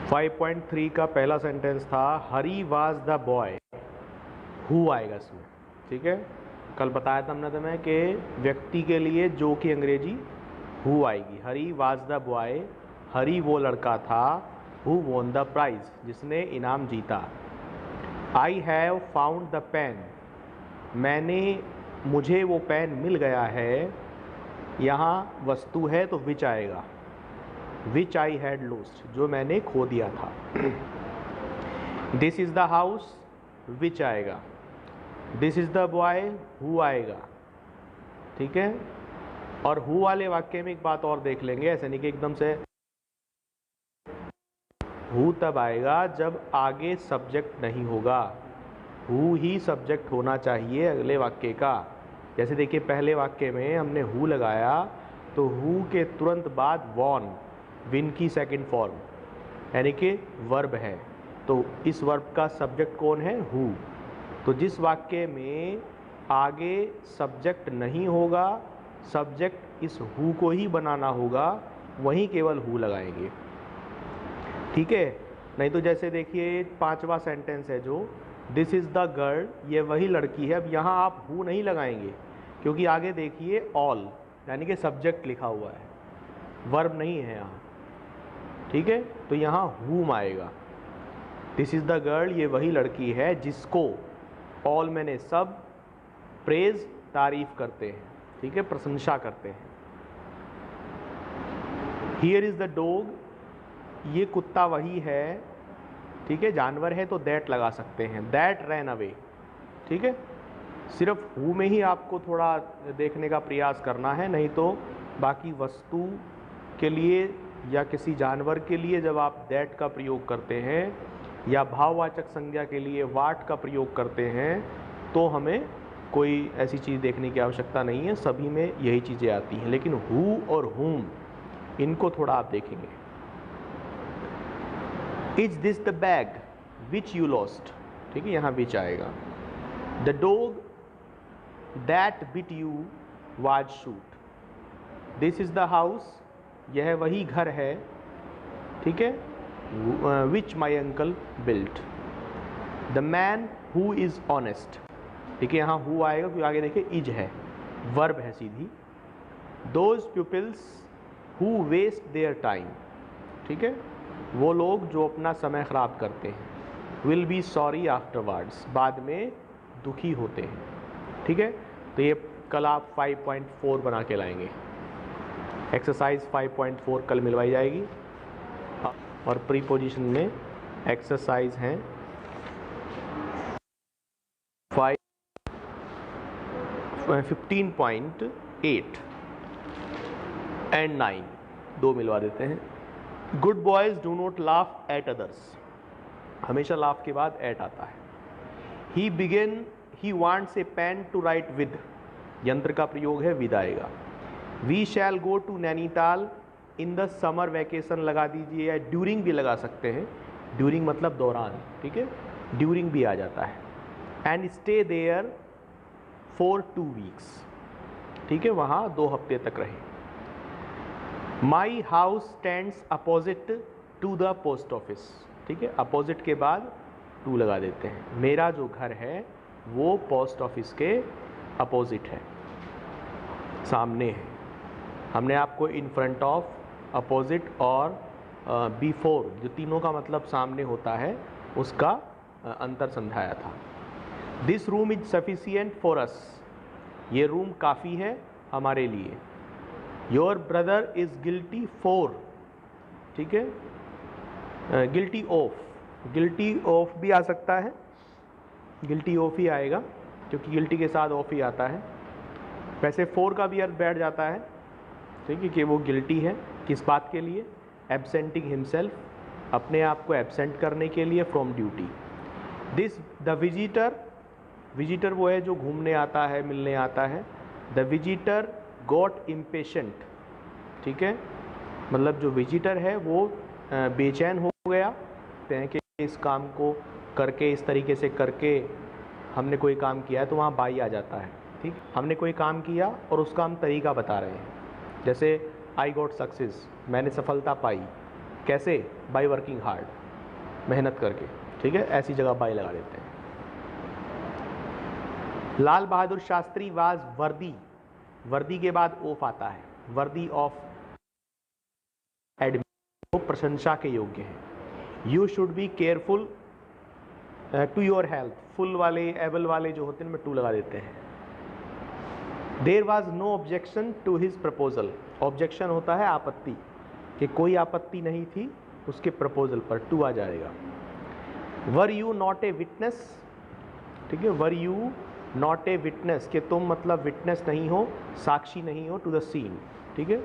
5.3 का पहला सेंटेंस था हरी वाज द बॉय, हु आएगा इसमें, ठीक है। कल बताया था हमने तुम्हें कि व्यक्ति के लिए जो की अंग्रेजी हु आएगी। हरी वाज द बॉय, हरी वो लड़का था, हु वॉन द प्राइज, जिसने इनाम जीता। I have found the pen, मुझे वो पेन मिल गया है। यहाँ वस्तु है तो विच आएगा, विच आई हैड लॉस्ट, जो मैंने खो दिया था। दिस इज द हाउस, विच आएगा। This is the boy, who आएगा, ठीक है। और हु वाले वाक्य में एक बात और देख लेंगे, ऐसे नहीं कि एकदम से। हु तब आएगा जब आगे सब्जेक्ट नहीं होगा, हु ही सब्जेक्ट होना चाहिए अगले वाक्य का। जैसे देखिए पहले वाक्य में हमने हु लगाया तो हु के तुरंत बाद वॉन, विन की सेकंड फॉर्म, यानी कि वर्ब है। तो इस वर्ब का सब्जेक्ट कौन है? हु। तो जिस वाक्य में आगे सब्जेक्ट नहीं होगा, सब्जेक्ट इस हु को ही बनाना होगा, वहीं केवल हु लगाएंगे, ठीक है। नहीं तो जैसे देखिए 5वां सेंटेंस है जो दिस इज़ द गर्ल, ये वही लड़की है। अब यहाँ आप हु नहीं लगाएंगे क्योंकि आगे देखिए ऑल, यानी कि सब्जेक्ट लिखा हुआ है, वर्ब नहीं है यहाँ, ठीक है। तो यहाँ हुम आएगा। दिस इज़ द गर्ल, ये वही लड़की है जिसको, ऑल मैंने सब, प्रेज तारीफ करते हैं, ठीक है, प्रशंसा करते हैं। हियर इज़ द डॉग, ये कुत्ता वही है, ठीक है। जानवर है तो दैट लगा सकते हैं, दैट रैन अवे, ठीक है। सिर्फ हु में ही आपको थोड़ा देखने का प्रयास करना है, नहीं तो बाकी वस्तु के लिए या किसी जानवर के लिए जब आप दैट का प्रयोग करते हैं या भाववाचक संज्ञा के लिए वाट का प्रयोग करते हैं तो हमें कोई ऐसी चीज़ देखने की आवश्यकता नहीं है, सभी में यही चीज़ें आती हैं। लेकिन हु और हुम, इनको थोड़ा आप देखेंगे। Is this the bag which you lost, ठीक है, यहाँ विच आएगा। The dog that bit you was shoot. This is the house, यह वही घर है, ठीक है, which my uncle built. The man who is honest, ठीक है, यहाँ हु आएगा क्योंकि आगे देखिए इज है, वर्ब है सीधी। Those peoples who waste their time, ठीक है, वो लोग जो अपना समय ख़राब करते हैं। विल बी सॉरी आफ्टरवर्ड्स, बाद में दुखी होते हैं, ठीक है। तो ये कल आप 5.4 बना के लाएंगे। एक्सरसाइज 5.4 कल मिलवाई जाएगी। और प्रीपोजिशन में एक्सरसाइज हैं 15.8 एंड 9, दो मिलवा देते हैं। Good boys do not laugh at others, हमेशा लाफ के बाद एट आता है। He wants a pen to write with, यंत्र का प्रयोग है, विद आएगा। We shall go to Nainital in the summer vacation लगा दीजिए, या ड्यूरिंग भी लगा सकते हैं, ड्यूरिंग मतलब दौरान, ठीक है, ड्यूरिंग भी आ जाता है। And stay there for 2 weeks, ठीक है, वहाँ 2 हफ्ते तक रहे। My house stands opposite to the post office, ठीक है, अपोजिट के बाद टू लगा देते हैं। मेरा जो घर है वो पोस्ट ऑफिस के अपोजिट है, सामने है। हमने आपको इन फ्रंट ऑफ, अपोजिट और बिफोर, जो तीनों का मतलब सामने होता है, उसका अंतर समझाया था। This room is sufficient for us, ये रूम काफ़ी है हमारे लिए। Your brother is guilty for, ठीक है, गिल्टी ऑफ, गिल्टी ऑफ भी आ सकता है, गिल्टी ऑफ ही आएगा क्योंकि गिल्टी के साथ ऑफ ही आता है। वैसे फॉर का भी अर्थ बैठ जाता है, ठीक है, कि वो गिल्टी है किस बात के लिए? एब्सेंटिंग हिमसेल्फ, अपने आप को एब्सेंट करने के लिए from duty. This the visitor, visitor वो है जो घूमने आता है, मिलने आता है। द विजिटर गॉट इम्पेशेंट, ठीक है, मतलब जो विजिटर है वो बेचैन हो गया, कि इस काम को करके, इस तरीके से करके हमने कोई काम किया है, तो वहाँ बाई आ जाता है, ठीक। हमने कोई काम किया और उसका हम तरीका बता रहे हैं, जैसे आई गॉट सक्सेस, मैंने सफलता पाई, कैसे? बाय वर्किंग हार्ड, मेहनत करके, ठीक है, ऐसी जगह बाय लगा देते हैं। लाल बहादुर शास्त्री वाज वर्दी, वर्दी के बाद ऑफ आता है, वर्दी ऑफ एडमिशन, वो प्रशंसा के योग्य हैं। You should be careful to your health, full वाले एबल वाले जो होते हैं उनमें टू लगा देते हैं। There was no objection to his proposal, objection होता है आपत्ति, कि कोई आपत्ति नहीं थी उसके प्रपोजल पर, टू आ जाएगा। Were you not a witness, ठीक है, were you not a witness, कि तुम मतलब विटनेस नहीं हो, साक्षी नहीं हो, टू द सीन, ठीक है,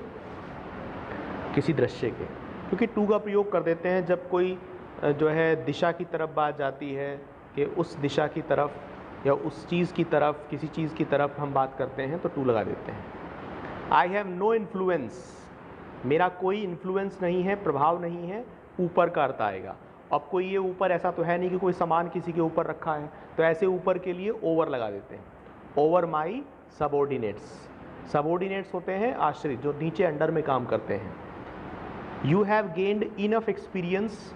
किसी दृश्य के, क्योंकि टू का प्रयोग कर देते हैं जब कोई जो है दिशा की तरफ बात जाती है, कि उस दिशा की तरफ या उस चीज़ की तरफ, किसी चीज़ की तरफ हम बात करते हैं तो टू लगा देते हैं। आई हैव नो इन्फ्लुएंस, मेरा कोई इन्फ्लुएंस नहीं है, प्रभाव नहीं है, ऊपर का अर्थ आएगा। अब कोई ये ऊपर ऐसा तो है नहीं कि कोई सामान किसी के ऊपर रखा है, तो ऐसे ऊपर के लिए ओवर लगा देते हैं, ओवर माई सबऑर्डिनेट्स, सबऑर्डिनेट्स होते हैं आश्रित, जो नीचे अंडर में काम करते हैं। You have gained enough experience,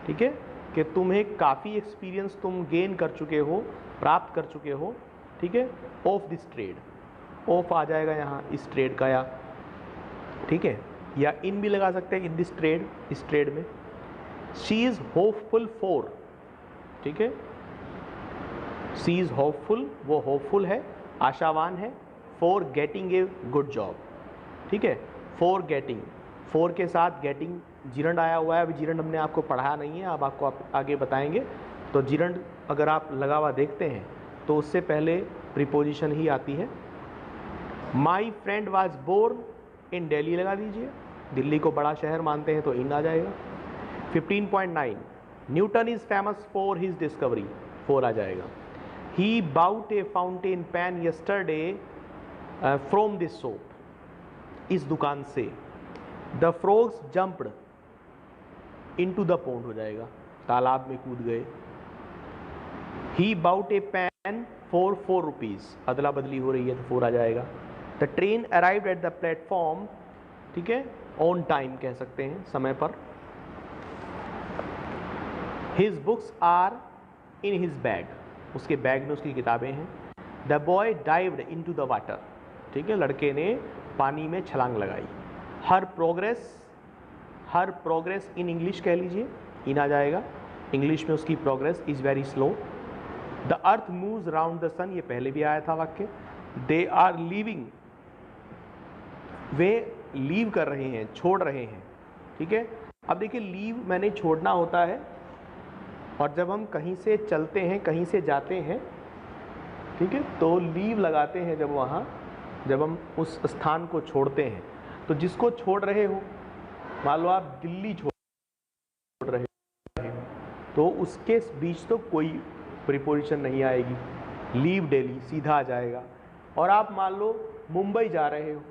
ठीक है, कि तुम्हें काफ़ी एक्सपीरियंस तुम गेन कर चुके हो, प्राप्त कर चुके हो, ठीक है, ऑफ दिस ट्रेड, ऑफ आ जाएगा यहाँ इस ट्रेड का, या ठीक है, या इन भी लगा सकते हैं, इन दिस ट्रेड, इस ट्रेड में। शी इज़ होपफुल फॉर, ठीक है, शी इज़ होपफुल, वो होपफुल है, आशावान है, for getting a good job, ठीक है, फॉर गेटिंग, फॉर के साथ गेटिंग जिरंड आया हुआ है, अभी जिरंड हमने आपको पढ़ाया नहीं है, अब आपको आगे बताएंगे। तो जिरंड अगर आप लगा हुआ देखते हैं तो उससे पहले प्रीपोजिशन ही आती है। My friend was born in Delhi लगा दीजिए, दिल्ली को बड़ा शहर मानते हैं तो इन आ जाएगा। 15.9 Newton is famous for his discovery, 4 आ जाएगा। He bought a fountain pen yesterday from this shop, इस दुकान से। The frogs jumped into the pond हो जाएगा, तालाब में कूद गए। He bought a pen for 4 rupees, अदला बदली हो रही है तो 4 आ जाएगा। The train arrived at the platform, ठीक है, ऑन टाइम कह सकते हैं, समय पर। His books are in his bag, उसके बैग में उसकी किताबें हैं। The boy dived into the water, ठीक है, लड़के ने पानी में छलांग लगाई। Her progress, her progress in English कह लीजिए, इन आ जाएगा, इंग्लिश में उसकी progress is very slow. The earth moves round the sun, ये पहले भी आया था वाक्य। दे आर लीविंग, वे लीव कर रहे हैं, छोड़ रहे हैं, ठीक है। अब देखिए लीव मैंने छोड़ना होता है, और जब हम कहीं से चलते हैं, कहीं से जाते हैं, ठीक है, तो लीव लगाते हैं जब वहाँ, जब हम उस स्थान को छोड़ते हैं। तो जिसको छोड़ रहे हो, मान लो आप दिल्ली छोड़ रहे हो, तो उसके बीच तो कोई प्रीपोजिशन नहीं आएगी, लीव दिल्ली सीधा आ जाएगा। और आप मान लो मुंबई जा रहे हो,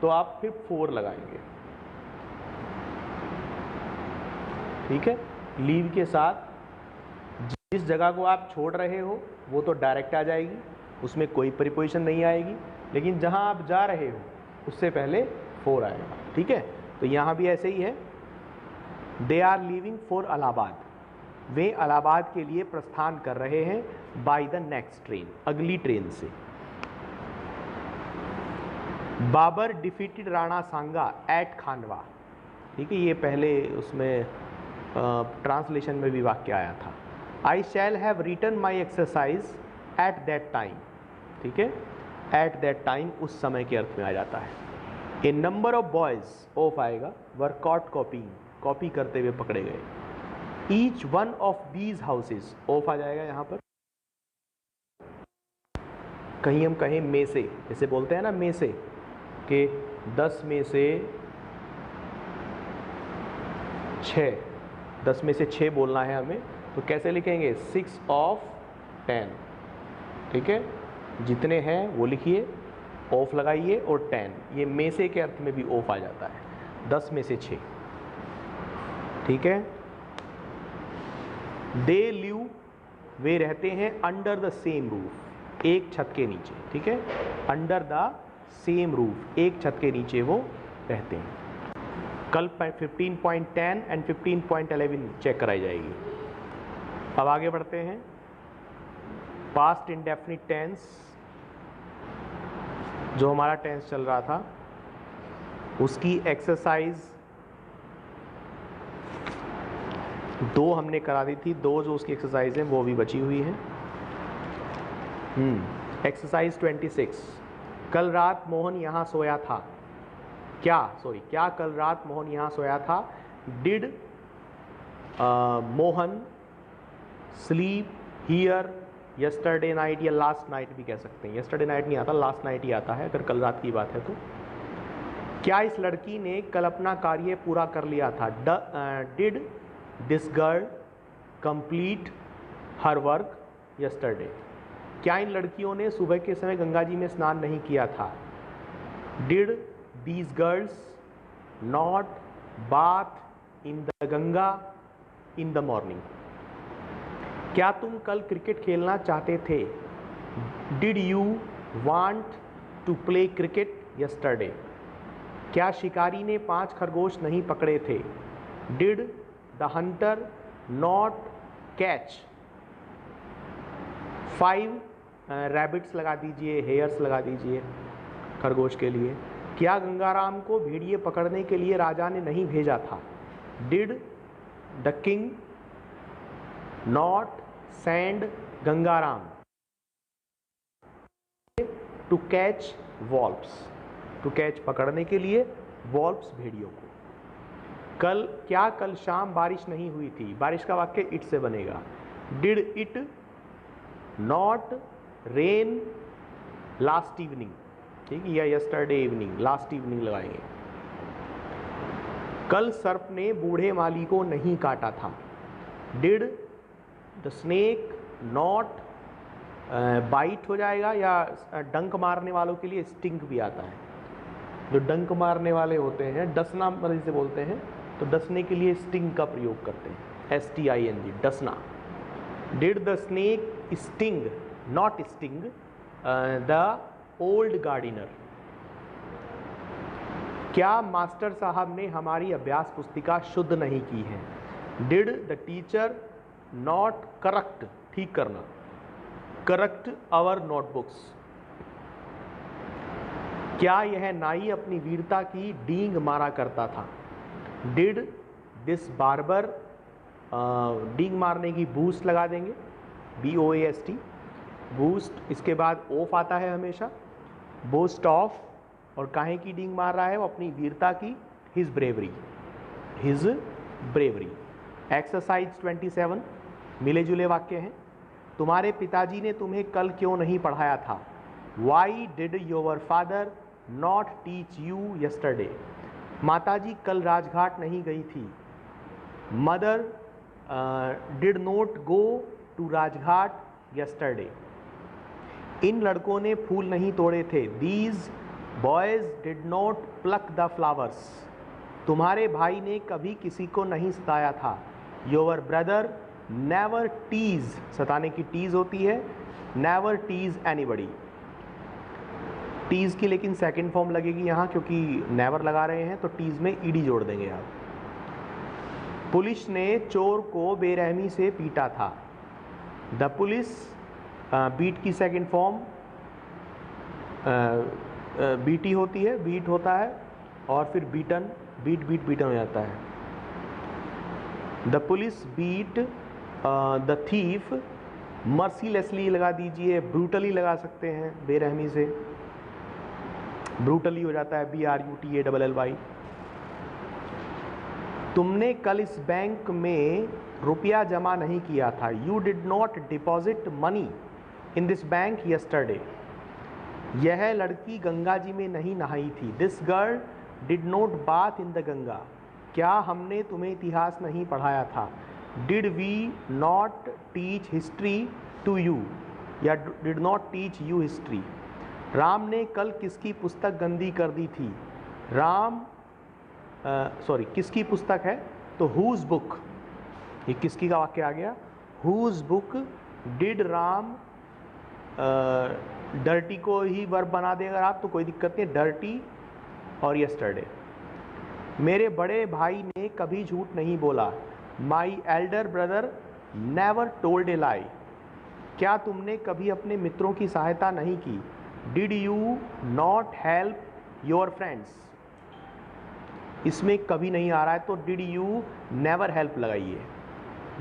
तो आप फिर 4 लगाएंगे, ठीक है। लीव के साथ जिस जगह को आप छोड़ रहे हो वो तो डायरेक्ट आ जाएगी, उसमें कोई प्रीपोजिशन नहीं आएगी, लेकिन जहां आप जा रहे हो उससे पहले 4 आएगा, ठीक है। तो यहाँ भी ऐसे ही है। They are leaving for Allahabad, वे इलाहाबाद के लिए प्रस्थान कर रहे हैं, बाय द नेक्स्ट ट्रेन, अगली ट्रेन से। बाबर डिफीटेड राणा सांगा एट खानवा, ठीक है, ये पहले उसमें ट्रांसलेशन में भी वाक्य आया था। I shall have written my exercise at that time, ठीक है, एट दैट टाइम उस समय के अर्थ में आ जाता है। A number of boys, of आएगा, वर कॉट कॉपिंग, कॉपी करते हुए पकड़े गए। Each one of these houses, of आ जाएगा यहाँ पर। कहीं हम कहें में से, जैसे बोलते हैं ना में से, कि 10 में से 6, 10 में से 6 बोलना है हमें, तो कैसे लिखेंगे? 6 ऑफ 10, ठीक है, जितने हैं वो लिखिए, ऑफ लगाइए, और 10, ये में से के अर्थ में भी ऑफ आ जाता है, 10 में से 6, ठीक है। दे लिव, वे रहते हैं अंडर द सेम रूफ, एक छत के नीचे, ठीक है, अंडर द सेम रूफ, एक छत के नीचे वो रहते हैं। कल 15.10 एंड 15.11 चेक कराई जाएगी। अब आगे बढ़ते हैं। पास्ट इंडेफिनिट टेंस, जो हमारा टेंस चल रहा था उसकी एक्सरसाइज 2 हमने करा दी थी, 2 जो उसकी एक्सरसाइज है वो भी बची हुई है। एक्सरसाइज 26, कल रात मोहन यहाँ सोया था। क्या कल रात मोहन यहाँ सोया था? Did Mohan sleep here yesterday night, या लास्ट नाइट भी कह सकते हैं। यस्टरडे नाइट नहीं आता, लास्ट नाइट ही आता है अगर कल रात की बात है तो। क्या इस लड़की ने कल अपना कार्य पूरा कर लिया था? Did this girl complete her work yesterday. क्या इन लड़कियों ने सुबह के समय गंगा जी में स्नान नहीं किया था? Did these girls not bath in the Ganga in the morning. क्या तुम कल क्रिकेट खेलना चाहते थे? Did you want to play cricket yesterday. क्या शिकारी ने 5 खरगोश नहीं पकड़े थे? Did the hunter not catch 5 rabbits लगा दीजिए, हेयर्स लगा दीजिए खरगोश के लिए। क्या गंगाराम को भेड़िए पकड़ने के लिए राजा ने नहीं भेजा था? Did the king not send Gangaram to catch wolves, to catch पकड़ने के लिए वॉल्व्स भेड़ियों को। क्या कल शाम बारिश नहीं हुई थी? बारिश का वाक्य इट से बनेगा। Did it not rain last evening, ठीक है, या यस्टरडे इवनिंग, लास्ट इवनिंग लगाएंगे। कल सर्प ने बूढ़े माली को नहीं काटा था। Did the snake not bite हो जाएगा, या डंक मारने वालों के लिए स्टिंग भी आता है। जो डंक मारने वाले होते हैं, डसना मतलब से बोलते हैं, तो डसने के लिए स्टिंग का प्रयोग करते हैं, STING, डसना। Did the snake sting not sting the old gardener. क्या मास्टर साहब ने हमारी अभ्यास पुस्तिका शुद्ध नहीं की है? Did the teacher not correct, ठीक करना, करेक्ट आवर नोटबुक्स। क्या यह नाई अपनी वीरता की डींग मारा करता था? डिड दिस बार्बर, डींग मारने की बूस्ट लगा देंगे, BOAST, बूस्ट। इसके बाद ऑफ आता है हमेशा, बोस्ट ऑफ। और काहे की डींग मार रहा है? वो अपनी वीरता की, his bravery, his bravery. Exercise 27, मिले जुले वाक्य हैं। तुम्हारे पिताजी ने तुम्हें कल क्यों नहीं पढ़ाया था? Why did your father not teach you yesterday. माताजी कल राजघाट नहीं गई थी। Mother did not go to Rajghat yesterday. इन लड़कों ने फूल नहीं तोड़े थे। These boys did not pluck the flowers. तुम्हारे भाई ने कभी किसी को नहीं सताया था। योर ब्रदर नेवर टीज, सताने की टीज होती है, नेवर टीज एनीबडी। टीज की लेकिन सेकंड फॉर्म लगेगी यहाँ, क्योंकि नेवर लगा रहे हैं तो टीज में ईडी जोड़ देंगे आप। पुलिस ने चोर को बेरहमी से पीटा था। द पुलिस, बीट की सेकंड फॉर्म बीटी होती है, बीट होता है, और फिर बीटन, बीटन हो जाता है। The police beat the thief mercilessly लगा दीजिए, ब्रूटली लगा सकते हैं, बेरहमी से ब्रूटली हो जाता है, BRUTALLY। तुमने कल इस बैंक में रुपया जमा नहीं किया था। You did not deposit money in this bank yesterday. यह लड़की गंगा जी में नहीं नहाई थी। This girl did not bath in the Ganga. क्या हमने तुम्हें इतिहास नहीं पढ़ाया था? Did we not teach history to you, या did not teach you history. Ram ने कल किसकी पुस्तक गंदी कर दी थी? राम किसकी पुस्तक है? तो हुज बुक, ये किसकी का वाक्य आ गया? Whose book did Ram, dirty को ही वर्ब बना देगा आप तो कोई दिक्कत नहीं, डर्टी और यस्टरडे। मेरे बड़े भाई ने कभी झूठ नहीं बोला। My elder brother never told a lie. क्या तुमने कभी अपने मित्रों की सहायता नहीं की? Did you not help your friends. इसमें कभी नहीं आ रहा है तो डिड यू नेवर हेल्प लगाइए।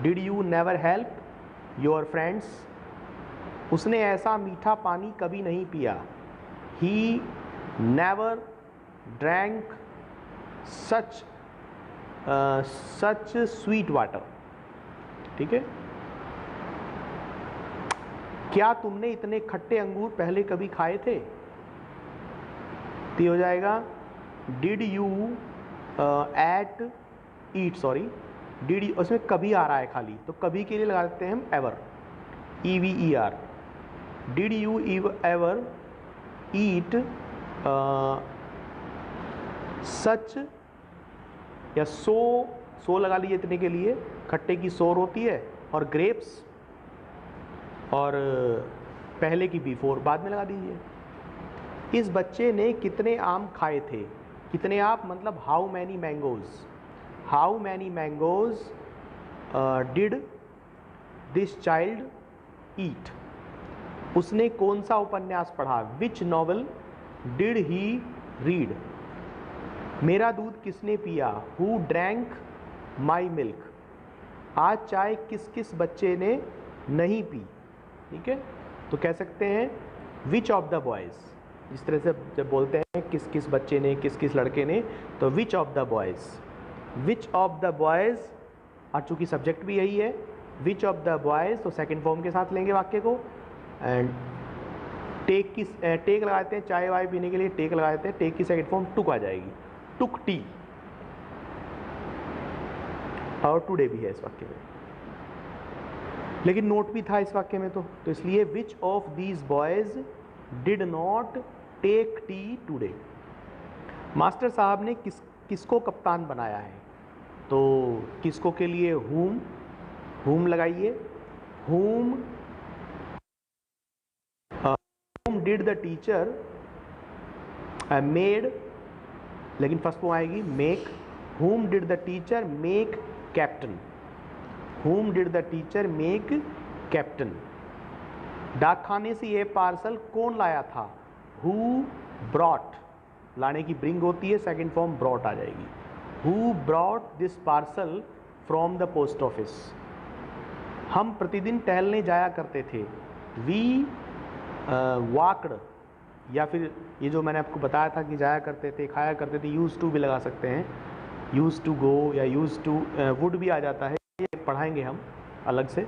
Did you never help your friends. उसने ऐसा मीठा पानी कभी नहीं पिया। He never drank such sweet water. ठीक है। क्या तुमने इतने खट्टे अंगूर पहले कभी खाए थे? तो हो जाएगा डिड यू डिड यू, उसमें कभी आ रहा है खाली, तो कभी के लिए लगा देते हैं हम ever, EVER। Did you ever eat such, या सो लगा लीजिए इतने के लिए, खट्टे की सोर होती है, और ग्रेप्स, और पहले की बिफोर बाद में लगा दीजिए। इस बच्चे ने कितने आम खाए थे? कितने आप मतलब how many mangoes. How many mangoes did this child eat. उसने कौन सा उपन्यास पढ़ा? Which novel did he read. मेरा दूध किसने पिया? Who drank my milk. आज चाय किस किस बच्चे ने नहीं पी। ठीक है, तो कह सकते हैं विच ऑफ द बॉयज़। इस तरह से जब बोलते हैं किस किस बच्चे ने, किस किस लड़के ने, तो which of the boys. Which of the boys, और चूँकि सब्जेक्ट भी यही है, विच ऑफ द बॉयज़, तो सेकंड फॉर्म के साथ लेंगे वाक्य को। एंड टेक लगा देते हैं, चाय वाय पीने के लिए टेक लगा देते हैं, टेक की सेकंड फॉर्म टुक आ जाएगी, टुक टी, और टुडे भी है इस वाक्य में, लेकिन नोट भी था इस वाक्य में, तो इसलिए which of these boys did not take tea today. Master साहब ने किसको कप्तान बनाया है? तो किसको के लिए whom लगाइए। whom did the teacher made, लेकिन फर्स्ट फॉर्म आएगी make। whom did the teacher make captain। whom did the teacher make captain। डाकखाने से ये पार्सल कौन लाया था? Who brought, लाने की bring होती है, सेकंड फॉर्म brought आ जाएगी। Who brought this parcel from the post office। हम प्रतिदिन टहलने जाया करते थे। We walked, या फिर ये जो मैंने आपको बताया था कि जाया करते थे, खाया करते थे, used to भी लगा सकते हैं, used to go या used to would भी आ जाता है, ये पढ़ाएंगे हम अलग से।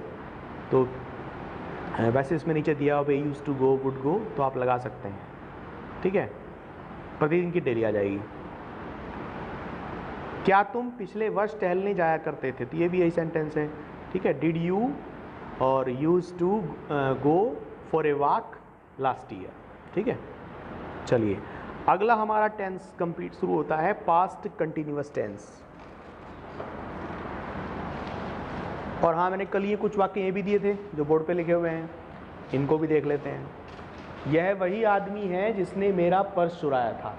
तो वैसे इसमें नीचे दिया हुआ use to go, would go, तो आप लगा सकते हैं। ठीक है, प्रतिदिन की डेली आ जाएगी। क्या तुम पिछले वर्ष टहलने जाया करते थे? तो ये भी यही सेंटेंस है। ठीक है, डिड यू और use to go for a walk last year. ठीक है, चलिए अगला हमारा टेंस कंप्लीट शुरू होता है, पास्ट कंटिन्यूअस टेंस। और हाँ, मैंने कल ये कुछ वाक्य ये भी दिए थे जो बोर्ड पे लिखे हुए हैं, इनको भी देख लेते हैं। यह वही आदमी है जिसने मेरा पर्स चुराया था।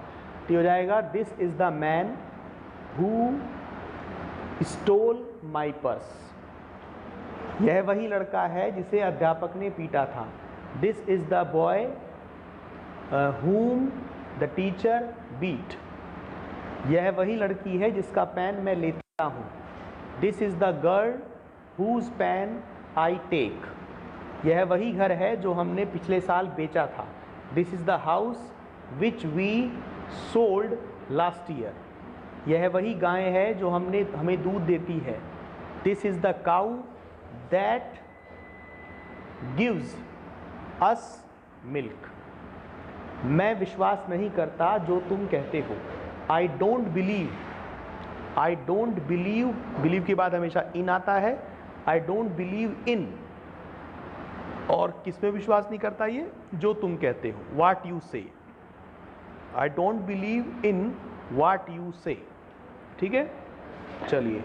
तो हो जाएगा this is the man who stole my purse. यह वही लड़का है जिसे अध्यापक ने पीटा था। This is the boy whom the teacher beat. यह वही लड़की है जिसका पेन मैं लेता हूँ। This is the girl whose pen I take। यह वही घर है जो हमने पिछले साल बेचा था। This is the house which we sold last year। यह वही गाय है जो हमें दूध देती है। This is the cow that gives us milk। मैं विश्वास नहीं करता जो तुम कहते हो। I don't believe। I don't believe के बाद हमेशा in आता है। I don't believe in, और किस में विश्वास नहीं करता? ये जो तुम कहते हो, what you say। I don't believe in what you say। ठीक है, चलिए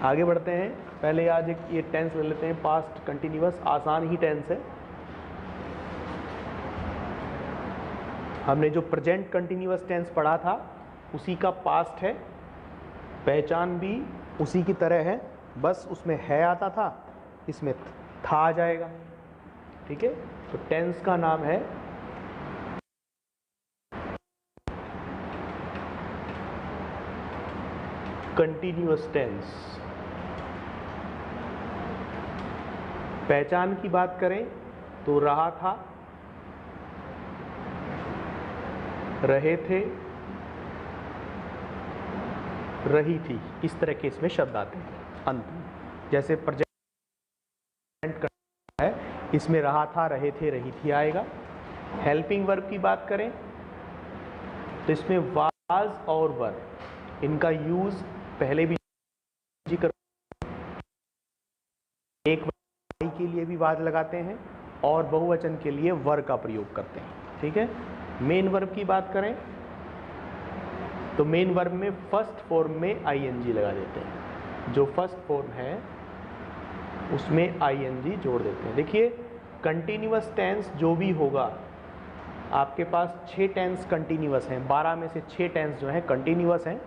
आगे बढ़ते हैं। पहले आज एक ये टेंस ले लेते हैं, पास्ट कंटिन्यूअस, आसान ही टेंस है। हमने जो प्रेजेंट कंटिन्यूअस टेंस पढ़ा था उसी का पास्ट है, पहचान भी उसी की तरह है, बस उसमें है आता था, इसमें था आ जाएगा। ठीक है, तो टेंस का नाम है कंटिन्यूअस टेंस। पहचान की बात करें तो रहा था, रहे थे, रही थी, इस तरह के इसमें शब्द आते हैं अंत में। जैसे प्रेजेंट करना है, इसमें रहा था, रहे थे, रही थी आएगा। हेल्पिंग वर्ब की बात करें तो इसमें वाज और वर, इनका यूज पहले भी कर, एक वचन के लिए भी वाज लगाते हैं और बहुवचन के लिए वर का प्रयोग करते हैं। ठीक है, मेन वर्ब की बात करें तो मेन वर्ब में फर्स्ट फॉर्म में आईएनजी लगा देते हैं, जो फर्स्ट फॉर्म है उसमें आईएनजी जोड़ देते हैं। देखिए कंटिन्यूअस टेंस जो भी होगा, आपके पास 6 टेंस कंटिन्यूअस हैं, 12 में से 6 टेंस जो हैं कंटिन्यूअस हैं,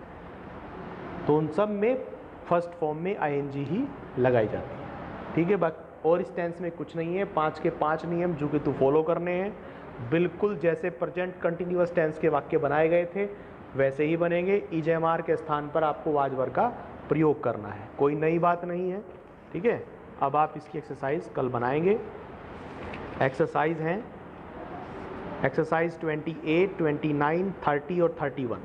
तो उन सब में फर्स्ट फॉर्म में आईएनजी ही लगाई जाती है। ठीक है, और इस टेंस में कुछ नहीं है, 5 के 5 नियम जो कि तू फॉलो करने हैं, बिल्कुल जैसे प्रेजेंट कंटिन्यूअस टेंस के वाक्य बनाए गए थे वैसे ही बनेंगे। ईजेएमआर के स्थान पर आपको वाज वर का प्रयोग करना है, कोई नई बात नहीं है। ठीक है, अब आप इसकी एक्सरसाइज कल बनाएंगे। एक्सरसाइज हैं एक्सरसाइज 28, 29, 30 और 31।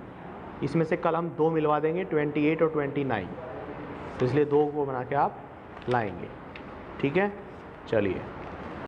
इसमें से कल हम 2 मिलवा देंगे, 28 और 29, तो इसलिए 2 को बना के आप लाएंगे। ठीक है, चलिए।